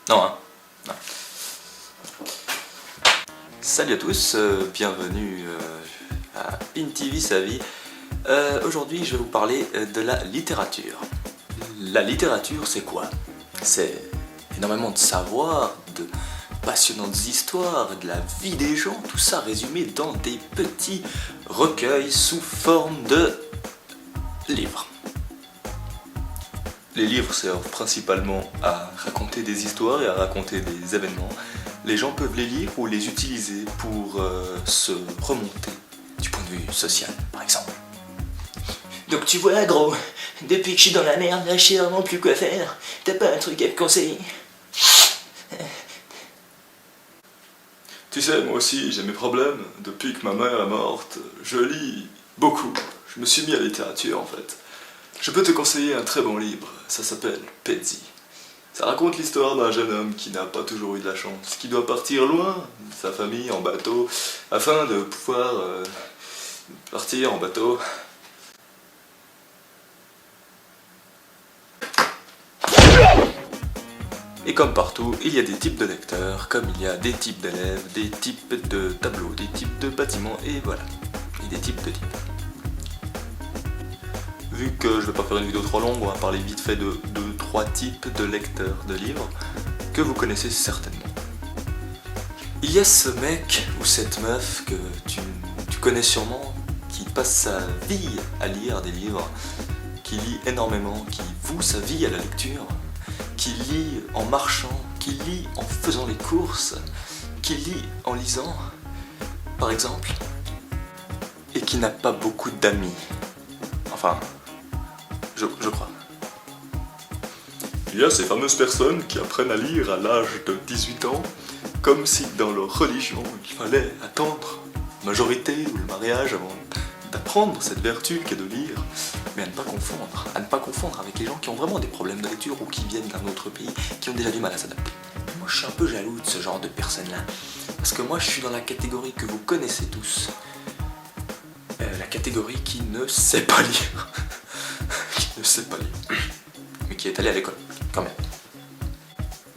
Non, hein. Non. Salut à tous, bienvenue à PinTV Sa Vie. Aujourd'hui, je vais vous parler de la littérature. La littérature, c'est quoi? C'est énormément de savoir, de passionnantes histoires, de la vie des gens, tout ça résumé dans des petits recueils sous forme de livres. Les livres servent principalement à raconter des histoires et à raconter des événements. Les gens peuvent les lire ou les utiliser pour se remonter du point de vue social, par exemple. Donc tu vois gros, depuis que je suis dans la merde, là je sais vraiment plus quoi faire. T'as pas un truc à me conseiller? Tu sais, moi aussi, j'ai mes problèmes. Depuis que ma mère est morte, je lis beaucoup. Je me suis mis à la littérature, en fait. Je peux te conseiller un très bon livre. Ça s'appelle Pezzi. Ça raconte l'histoire d'un jeune homme qui n'a pas toujours eu de la chance, qui doit partir loin de sa famille en bateau, afin de pouvoir partir en bateau. Et comme partout, il y a des types de lecteurs, comme il y a des types d'élèves, des types de tableaux, des types de bâtiments, et voilà. Et des types de types. Vu que je vais pas faire une vidéo trop longue, on va parler vite fait de 2-3 types de lecteurs de livres que vous connaissez certainement. Il y a ce mec ou cette meuf que tu connais sûrement, qui passe sa vie à lire des livres, qui lit énormément, qui voue sa vie à la lecture, qui lit en marchant, qui lit en faisant les courses, qui lit en lisant, par exemple, et qui n'a pas beaucoup d'amis. Enfin, je crois. Il y a ces fameuses personnes qui apprennent à lire à l'âge de 18 ans, comme si dans leur religion, il fallait attendre la majorité ou le mariage avant d'apprendre cette vertu qu'est de lire. Mais à ne pas confondre avec les gens qui ont vraiment des problèmes de lecture ou qui viennent d'un autre pays, qui ont déjà du mal à s'adapter. Moi je suis un peu jaloux de ce genre de personnes-là, parce que moi je suis dans la catégorie que vous connaissez tous, la catégorie qui ne sait pas lire, qui ne sait pas lire, mais qui est allé à l'école, quand même.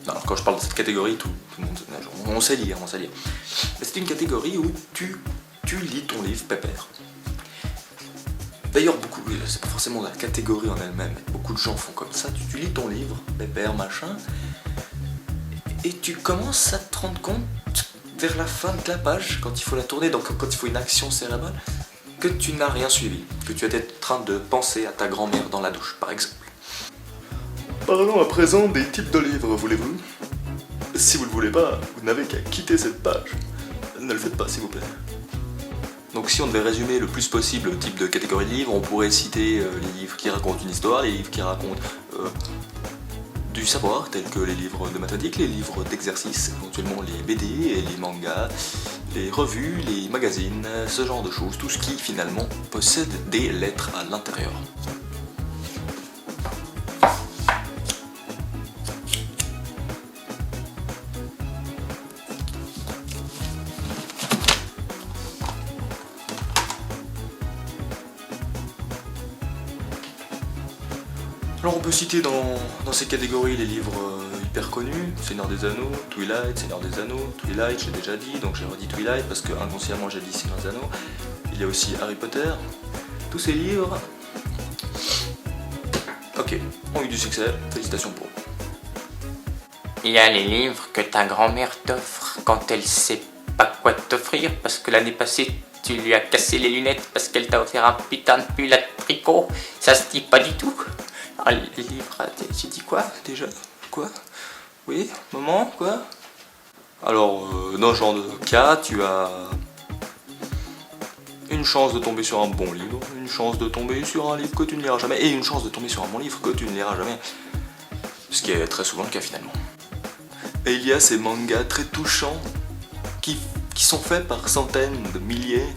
Non, alors quand je parle de cette catégorie, tout le monde, on sait lire, Mais c'est une catégorie où tu lis ton livre pépère. D'ailleurs, beaucoup, c'est pas forcément la catégorie en elle-même, beaucoup de gens font comme ça, tu lis ton livre, pépère, machin, et tu commences à te rendre compte, vers la fin de la page, quand il faut la tourner, donc quand il faut une action cérébrale, que tu n'as rien suivi, que tu étais en train de penser à ta grand-mère dans la douche, par exemple. Parlons à présent des types de livres, voulez-vous? Si vous ne le voulez pas, vous n'avez qu'à quitter cette page. Ne le faites pas, s'il vous plaît. Donc si on devait résumer le plus possible le type de catégorie de livres, on pourrait citer les livres qui racontent une histoire, les livres qui racontent du savoir, tels que les livres de mathématiques, les livres d'exercice, éventuellement les BD et les mangas, les revues, les magazines, ce genre de choses, tout ce qui finalement possède des lettres à l'intérieur. Alors on peut citer dans ces catégories les livres hyper connus, Seigneur des Anneaux, Twilight, j'ai déjà dit, donc j'ai redit Twilight parce que inconsciemment j'ai dit Seigneur des Anneaux. Il y a aussi Harry Potter. Tous ces livres, ok, ont eu du succès, félicitations pour eux. Il y a les livres que ta grand-mère t'offre quand elle sait pas quoi t'offrir parce que l'année passée tu lui as cassé les lunettes parce qu'elle t'a offert un putain de pull à tricot. Ça se dit pas du tout. Ah, les livres, j'ai dit quoi déjà? Quoi? Oui, maman, quoi? Alors, dans ce genre de cas, tu as une chance de tomber sur un bon livre, une chance de tomber sur un livre que tu ne liras jamais, et une chance de tomber sur un bon livre que tu ne liras jamais. Ce qui est très souvent le cas finalement. Et il y a ces mangas très touchants qui sont faits par centaines de milliers,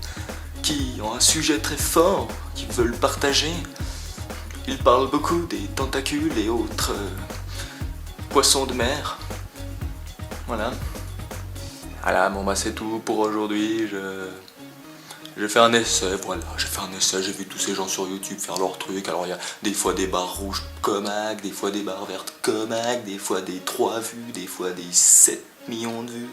qui ont un sujet très fort, qui veulent partager. Ils parlent beaucoup des tentacules et autres poissons de mer. Voilà. Voilà, bon bah c'est tout pour aujourd'hui. J'ai fait un essai, voilà, j'ai fait un essai, j'ai vu tous ces gens sur YouTube faire leur truc. Alors il y a des fois des barres rouges comac, des fois des barres vertes comac, des fois des 3 vues, des fois des 7 millions de vues.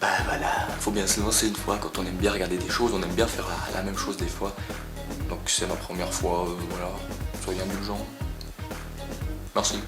Bah voilà, faut bien se lancer une fois, quand on aime bien regarder des choses, on aime bien faire la même chose des fois. Donc c'est ma première fois, voilà, soyez indulgents. Merci.